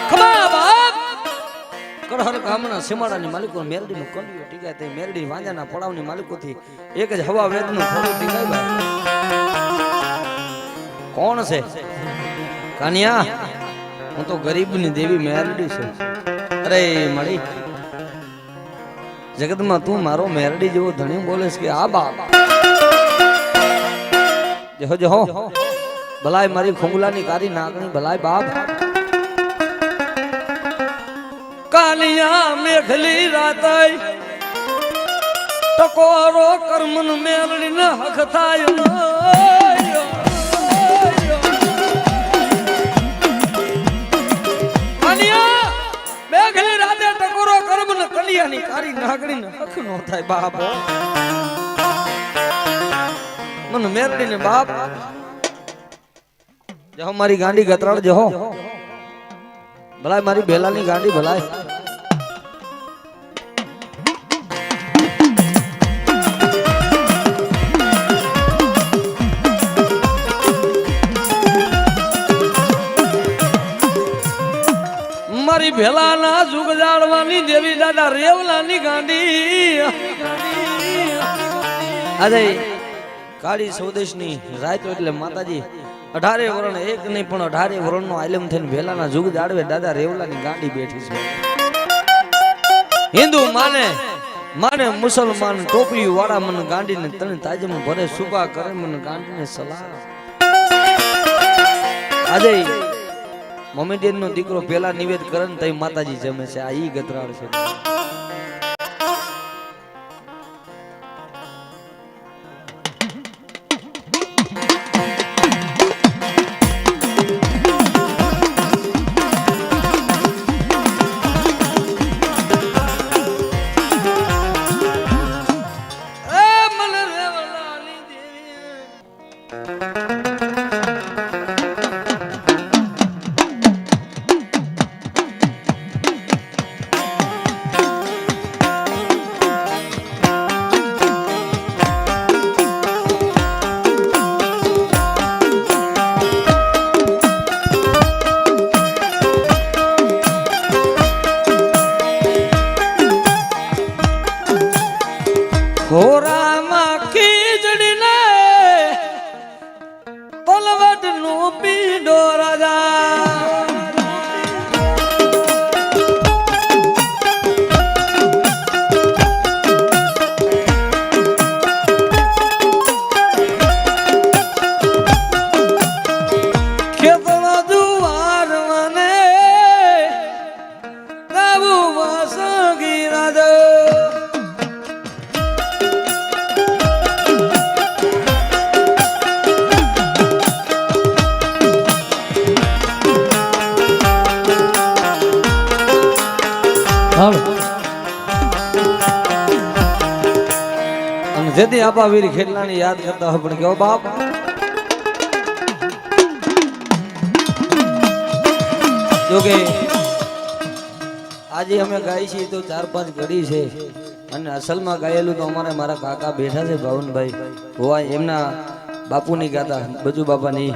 ખમા બાપ કડહર ગામના સીમાડાની માલિકો મેરડીનું કંડિયું ટીકાય તે મેરડી વાંજાના પડાવની માલિકોથી એક જ હવા વેદનું થોડું ટીકાય ભાઈ કોણ છે કાનિયા હું તો ગરીબની દેવી મેરડી છું અરે મળી જગતમાં તું મારો મેરડી જેવો ધણી બોલેસ કે આ બાપ જહો જહો ભલાય મારી ખુંગલાની કારી નાગણી ભલાય બાપ કાલિયા મેઘલી રાતય ટકોરો કર્મન મેરડી ન હક થાય કાલિયા મેઘલી રાતે ટકોરો કર્મન કલિયાની કારી નાગણી ન હક નો થાય બાપ મન મેરડી ને બાપ જહો મારી ગાંડી ગતરાળ જહો ભલાય મારી બેલાની ગાંડી ભલાય મારી ભેલાના જુગ જાળવાની દેવી દાદા રેવલાની ગાંડી અરે કાળી સ્વદેશની રાત એટલે માતાજી 18 વરણ એક નહીં પણ 18 વરણ નો આલમ થઈને ભેલાના જુગ જાળવે દાદા રેવલાની ગાંડી બેઠી છે હિન્દુ માને મુસલમાન ટોપી વાળા મન ગાંડીને તને તાજમ ભરે સુબા કરે મન ગાંડીને સલાહ આજે મોમેડિયન નો દીકરો પેલા નિવેદ કરે ને તઈ માતાજી જમે છે આ ઈ ગતરાળ છે હોરામાં ખીજડીને પલવટ નું પીડો રાજા ખેતળા જુવાર મને ગાવું વાસગી રાજા અને જેથી આપા વીર ખેડલાની યાદ કરતા હોય પણ કેવો બાપ જોકે આજે અમે ગાઈ છીએ તો 4-5 ઘડી છે અને અસલમાં ગાયેલું તો અમારે મારા કાકા બેઠા છે ભાવનભાઈ હોવા એમના બાપુની ગાતા બજુ બાપાની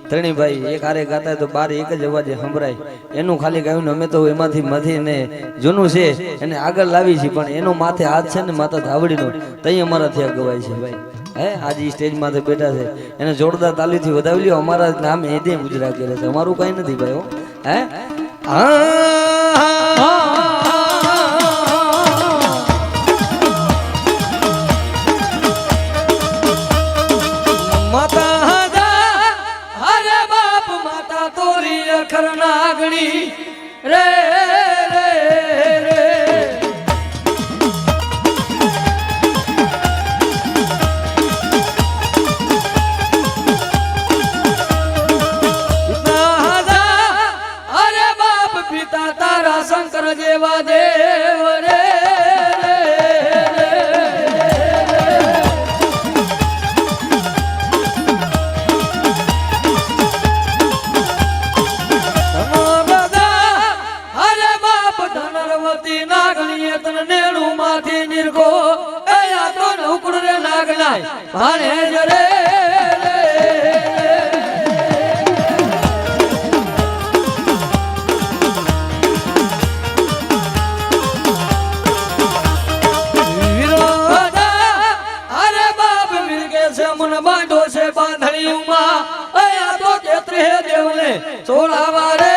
ત્રણેયભાઈ એક હારે ગાતા તો બાર એક જ અવાજે સંભળાય એનું ખાલી ગાયું અમે તો એમાંથી મથીને જૂનું છે એને આગળ લાવી છે પણ એનો માથે હાથ છે ને માથા ધાવડીનો તઈ અમારા ત્યાં ગવાય છે ભાઈ હે આજે સ્ટેજ માથે બેઠા છે એને જોરદાર તાલીથી વધાવી લ્યો અમારા નામ એથી ગુજરાત કરે છે અમારું કઈ નથી ભાઈ હે નાગણી રે રે રે અરે બાપ પિતા તારા શંકર જેવા દેવ રે ભાણે જરે તોલાવા રે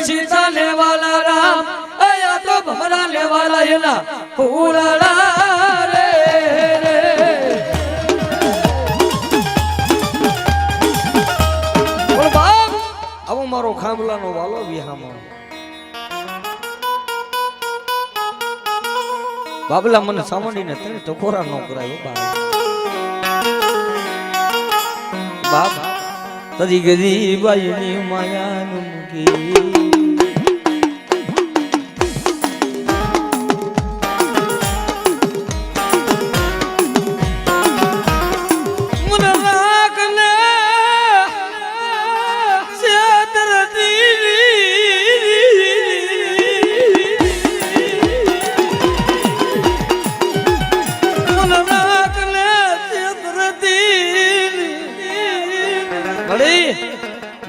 सीता ले वाला राम आया तो भमरा ले वाला ये ना पूरा रे बोल बाप अब मारो खामला नो वालो विहामो बाबला मन सामंडी ने तने टकोरा नो करायो बाप तदी गदी बाई नी माया नुकी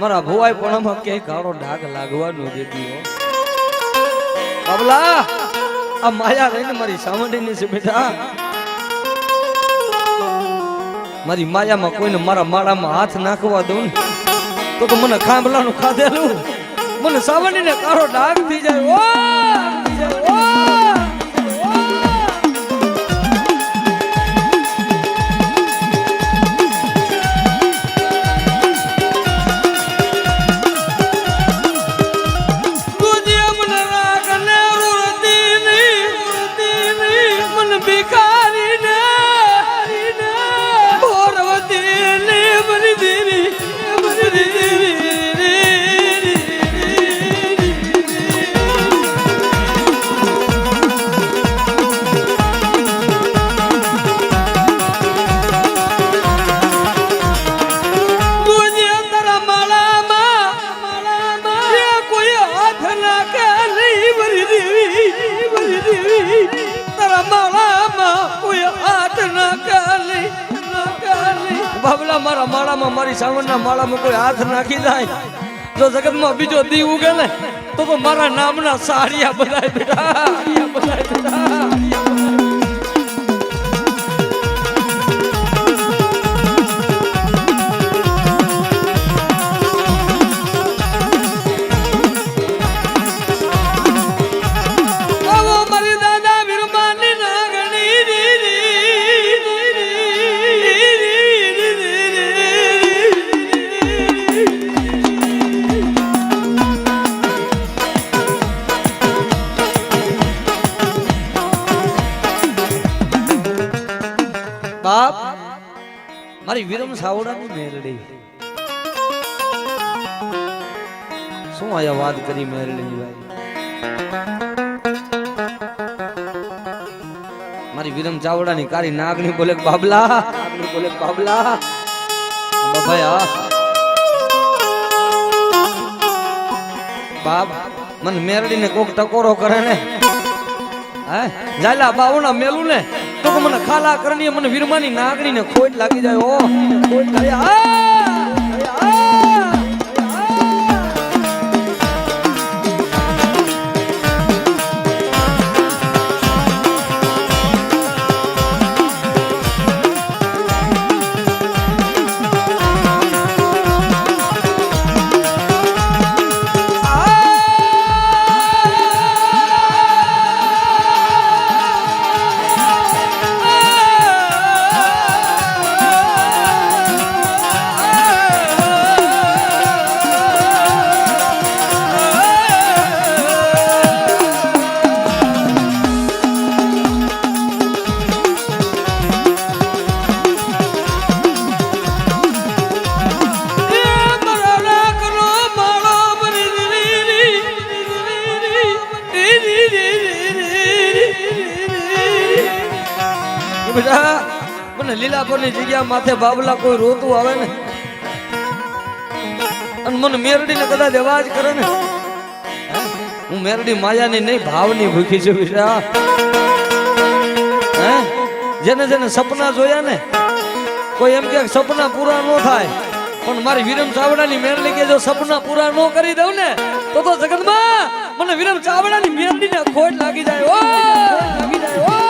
मारा भुवाई पण के काळो ढाक लागवानो देतीओ बाबला आ माया रहीने मारी सामंडी ने से बेटा मारी माया में कोઈને मारा माळा में हाथ नाखवा दूं तो मने खांबला नु खाधेलू मने सामंडी ने काळो ढाक थी जाय ओ बाबला मारा माळा में मारी सावणना माळा में कोई हाथ नाखी जाए जो जगत में बीजो दी उगे ने तो मारा नामना साड़िया बधाय बेटा बाप मारी विरम सावड़ा की मेलड़ी शू आया बात करी मेलड़ी भाई मारी विरम चावड़ा नी कारी नागनी बोले बाबला भैया बाप मन मेलड़ी ने कोक टकोरो करे ने जायला बावना मेलू ने तो मन खाला करनी मन वीरमानी नागणी ने खोट लागी जाय ओ खोट लाया बेटा મને લીલાપુરની જગ્યા માથે બાબલા કોઈ રોતું આવે ને અને મને મેરડીને કદાચ અવાજ કરે ને હું મેરડી માયાની નહીં ભાવની ભૂખી છું બેટા જેને જેને સપના જોયા ને કોઈ એમ કે સપના પૂરા ન થાય પણ મારી વિરમ ચાવડાની મેરડી કે જો સપના પૂરા ન કરી દઉં ને તો જગતમાં મને વિરમ ચાવડાની મેરડીને ખોટ લાગી જાય ઓ લાગી જાય ઓ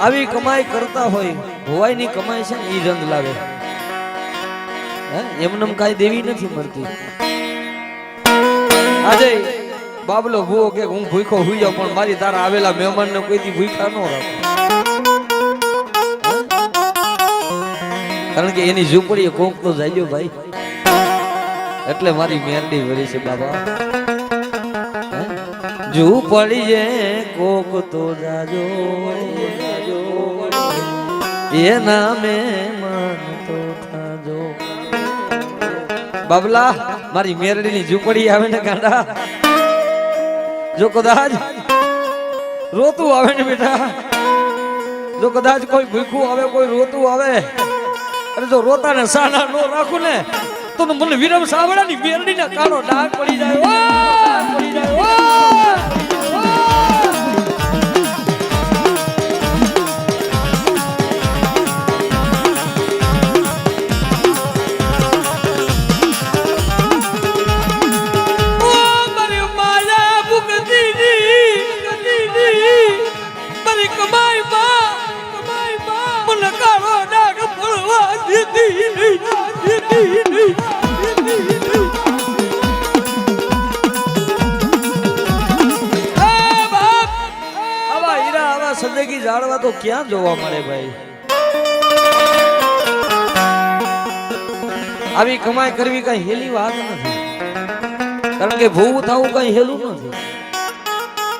આવી કમાઈ કરતા હોય હોવાયની કમાઈ છે ને ઈ રંગ લાવે એમને કાઈ દેવી નથી મળતી આજે બાબલો ભૂવો કે હું ભૂખો હોઈ જાઉં પણ મારી તારા આવેલા મહેમાનને કોઈથી ભૂખા ન રાખો કારણ કે એની ઝૂંપડીએ કોક તો જાયજો ભાઈ એટલે મારી મેરડી વળી છે બાબા ઝૂંપડી જે કોક તો જાજો એના મહેમાન તો થાજો બાબલા મારી મેરડીની ઝૂંપડી આવે ને ગાંડા જો કદાચ રોતું આવે ને બેટા જો કદાચ કોઈ ભૂખું આવે કોઈ રોતું આવે અને જો રોતા ને સાના નો રાખું ને તો મને વિરમ સાવડાની મેરડીના કાળો ડાઘ પડી જાય પડી જાય સદેગી જાળવા તો ક્યાં જોવા મળે ભાઈ આવી કમાઈ કરવી કઈ હેલી વાત નથી કારણ કે ભૂવું થવું કઈ હેલું નથી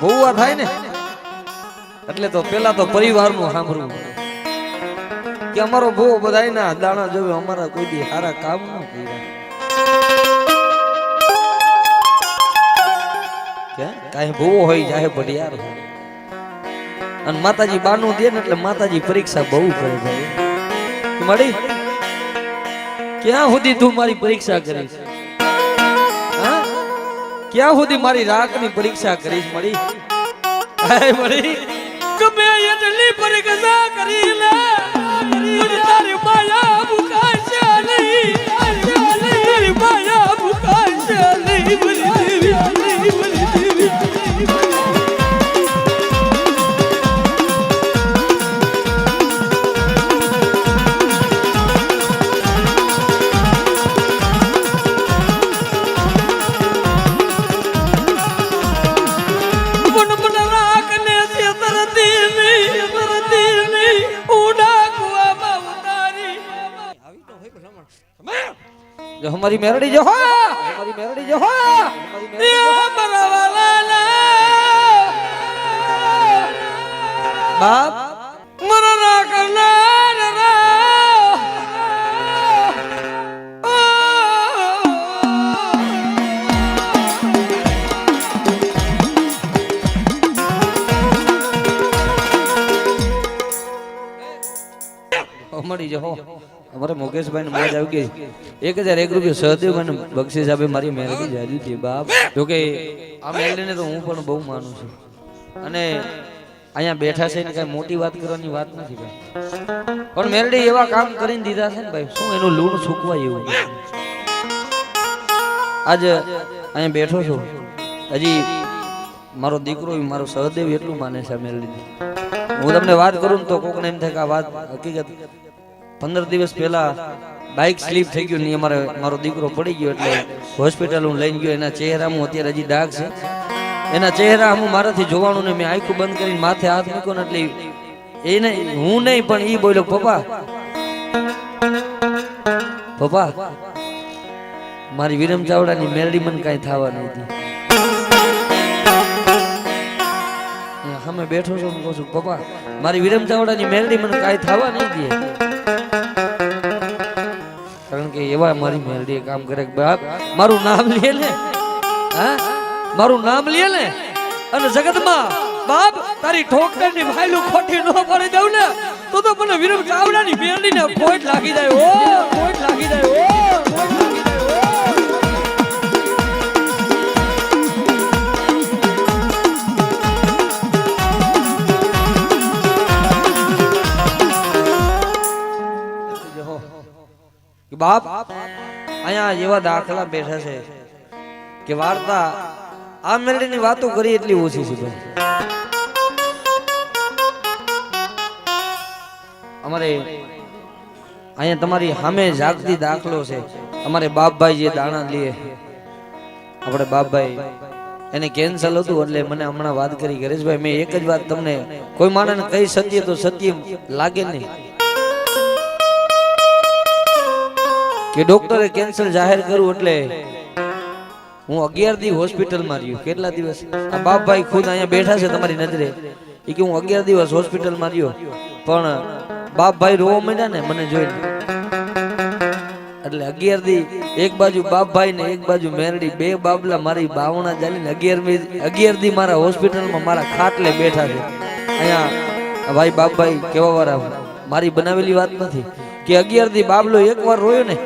ભૂવા થાય ને એટલે તો પેલા તો પરિવારનું સાંભળવું કે અમારો ભૂવો બધાયના દાણા જોવે અમારા કોઈ દી સારા કામ ન કર્યા કાંઈ ભૂવો હોય ચાહે ભડિયાર હોય અને માતાજી બાનું દે ને એટલે માતાજી પરીક્ષા બહુ કરે ભાઈ મળી ક્યાં સુધી તું મારી પરીક્ષા કરીશ ક્યાં સુધી મારી રાખની પરીક્ષા કરીશ મળી મળી ગમે એટલી પરીક્ષા કરી લે તારી માયા મુકાશે નહીં તારી માયા મુકાશે નહીં બલી દેવી બલી દેવી जो हमारी मेरड़ी जो हो हमारी मेरड़ी जो हो बाप मरना करना हमारी जो हो हमारे मुकेश भाई ने मजा આવી ગઈ 1001 રૂપિયા સહદેવ ભાઈ ને બક્ષિસ આપે મારી મેરડી જાજી છે બાપ જો કે આ મેરડીને તો હું પણ બહુ માનું છું અને અહીંયા બેઠા છે ને કઈ મોટી વાત કરવાની વાત નથી ભાઈ પણ મેરડી એવા કામ કરીને દીધા છે ને ભાઈ શું એનું લૂણ સુકવાય એવું આજ અહીંયા બેઠો છું હજી મારો દીકરો મારો સહદેવ એટલું માને છે મેરડી હું તમને વાત કરું તો કોકને એમ થાય કે આ વાત હકીકત 15 દિવસ પહેલા બાઇક સ્લીપ થઈ ગયું ને અમારે મારો દીકરો પડી ગયો એટલે હોસ્પિટલ હું લઈને ગયો એના ચહેરામાં અત્યારે હજી ડાઘ છે એના ચહેરા હું મારાથી જોવાનું ને મેં આંખું બંધ કરીને માથે હાથ મૂક્યો ને એટલે એને હું નહીં પણ ઈ બોલ્યો પપ્પા પપ્પા મારી વિરમ ચાવડાની મેરડી મને કાંઈ થવા નહીં હતી અમે બેઠો છો કહું છું પપ્પા મારી વિરમ ચાવડાની મેરડી મને કાંઈ થવા નહીં દે કારણ કે એવા મારી મેરડી કામ કરે બાપ મારું નામ લે ને હા મારું નામ લે ને અને જગતમાં બાપ તારી ઠોકરની ભાઈલું ખોટી ન પડી દઉં ને તો મને વિરમ ચાવડાની મેરડીને ખોટ લાગી જાય ઓ ખોટ લાગી જાય ઓ ખોટ લાગી જાય ઓ બાપ અહીંયા એવા દાખલા બેઠા છે કે વાર્તા આ મેરડીની વાતો કરી એટલી ઓછી છે ભાઈ અમારે અહીંયા તમારી સામે જાગતી દાખલો છે અમારે બાપભાઈ જે દાણા લે આપણે બાપભાઈ એને કેન્સલ હતું એટલે મને હમણાં વાત કરી ગરેશભાઈ મેં એક જ વાત તમને કોઈ માણસને કઈ સત્ય તો સત્ય લાગે નહીં કે ડોક્ટરે કેન્સલ જાહેર કર્યું એટલે હું 11 દિવસ હોસ્પિટલમાં રહ્યો કેટલા દિવસ આ બાપભાઈ ખુદ અહીંયા બેઠા છે તમારી નજરે એ કે હું 11 દિવસ હોસ્પિટલમાં રહ્યો પણ બાપભાઈ રોવા માંડ્યા ને મને જોઈને એટલે 11 દી એક બાજુ બાપભાઈ ને એક બાજુ મેરડી બે બાબલા મારી બાવણા ચાલીને 11 દી મારા હોસ્પિટલમાં મારા ખાટલે બેઠા છે અહીંયા ભાઈ બાપભાઈ કેવા વાળા મારી બનાવેલી વાત નથી કે 11 દી બાબલો એકવાર રોયો ને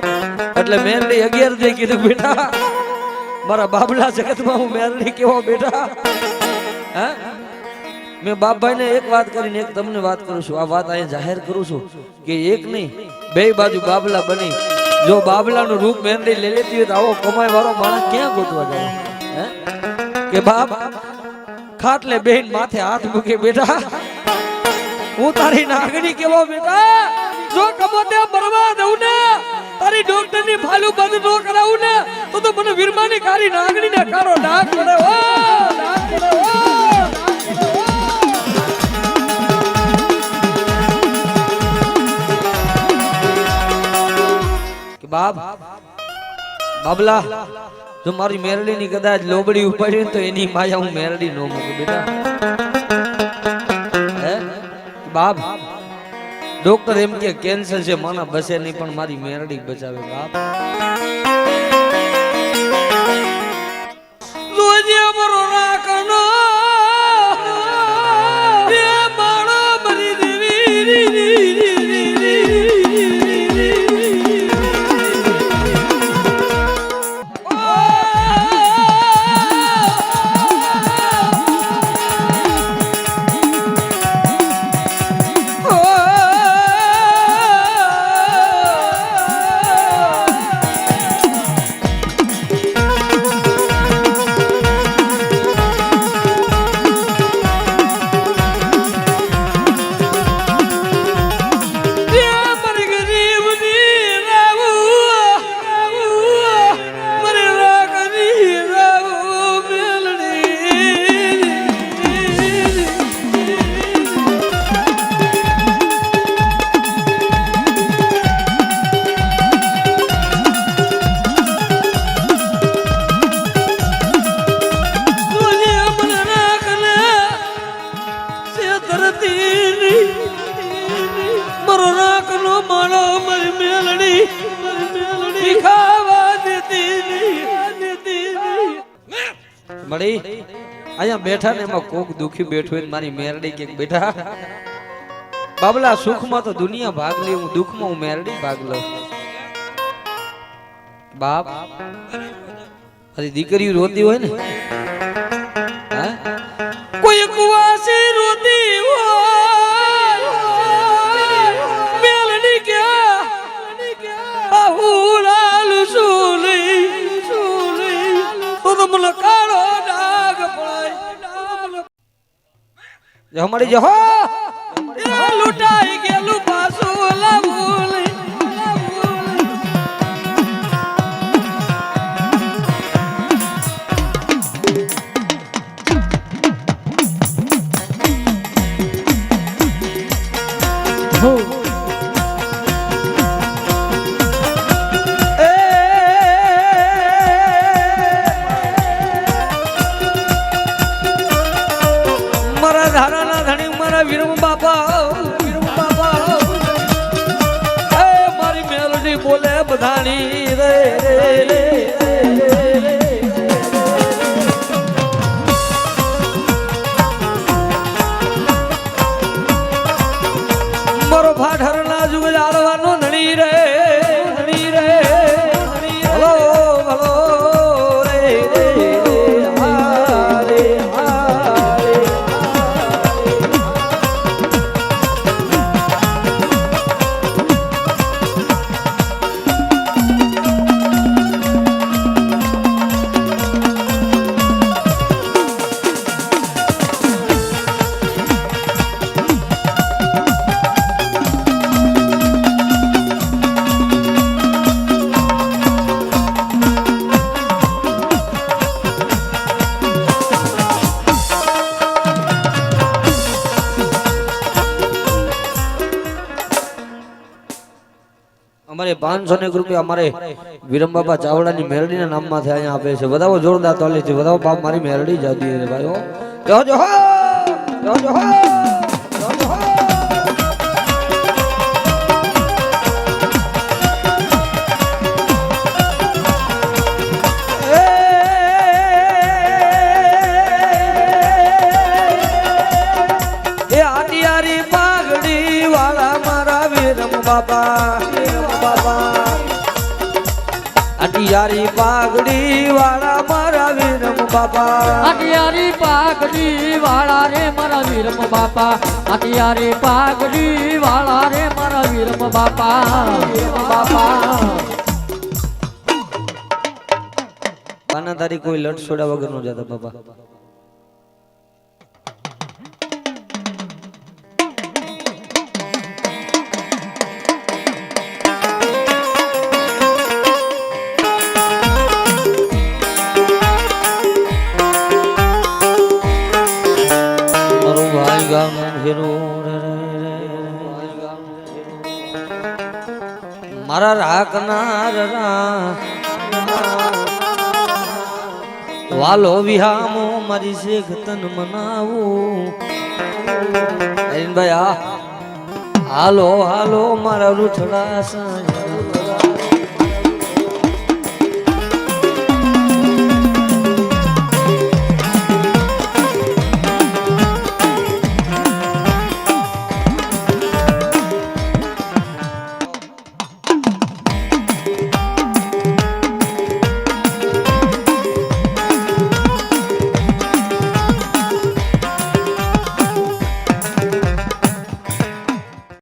એટલે મેરડી 11 દી કીધું બેટા મારા બાબલા જગતમાં હું મેરડી કેવો બેટા હે મેં બાપભાઈને એક વાત કરીને એક તમને વાત કરું છું આ વાત અહીંયા જાહેર કરું છું કે એક નહીં બે બાજુ બાબલા બની જો બાબલાનું રૂપ મેરડી લઈ લેતી હોય તો આવો કમાઈ વાળો માણસ ક્યાં ગોતવા જાય હે કે બાપ ખાટલે બેન માથે હાથ મૂકે બેટા હું તારી નાગણી કેવો બેટા જો કમોતે બરવા દઉં ને તારી ડોક્ટરની ફાલું બંધ નો કરાવું ને તો મને વીરમાની કારી નાગણી ને કારો ડાક પડે ઓ ડાક પડે ઓ બાપ બાબલા જો મારી મેરડી ની કદાચ લોબડી ઉપાડી તો એની માયા હું મેરડી નો મૂકું બેટા હે બાપ ડોક્ટર એમ કે કેન્સર છે માના બસે નહીં પણ મારી મેરડી બચાવે બાપ રોજે મરો રાખનો એ માળો મરી દેવી મળી અહીંયા બેઠા ને એમાં કોક દુખી બેઠો હોય મારી મેરડી કે બેઠા બાબલા સુખમાં તો દુનિયા ભાગ લે હું દુઃખમાં હું મેરડી ભાગ લઉં બાપ અરે દીકરી રોતી હોય ને હા કોઈ કુવાસી રોતી હોય મેરડી ક્યાં આહુલાલ સુલી તો મને કાળો ડાગ પડાય હમારી જો લૂટાઈ ગયેલું પાછું લાવું વીરમ બાપા મારી મેલડી બોલે બધાની રે મરો અમારે 500 રૂપિયા અમારે વિરમ બાપા ચાવડાની મેરડીના નામમાંથી અહીંયા આપે છે બધાઓ જોરદાર તાલી છે બધાઓ બાપ મારી મેરડી જાતી છે ભાઈઓ જોજો હો જોજો હો જોજો હો એ આડિયારી પાઘડી વાળા મારા વિરમ બાબા અટિયારી પાઘડી વાળા મારા વિરમ બાપા અટિયારી પાઘડી વાળા રે મારા વિરમ બાપા અટિયારી પાઘડી વાળા રે મારા વિરમ બાપા પાનાધારી કોઈ લટ છોડા વગર નો જતા બાપા મારા રાખનાર વાલો વિહામો મારી શેખ તન મનાવું ભાઈ હાલો હાલો મારા રૂઠડા સાંજ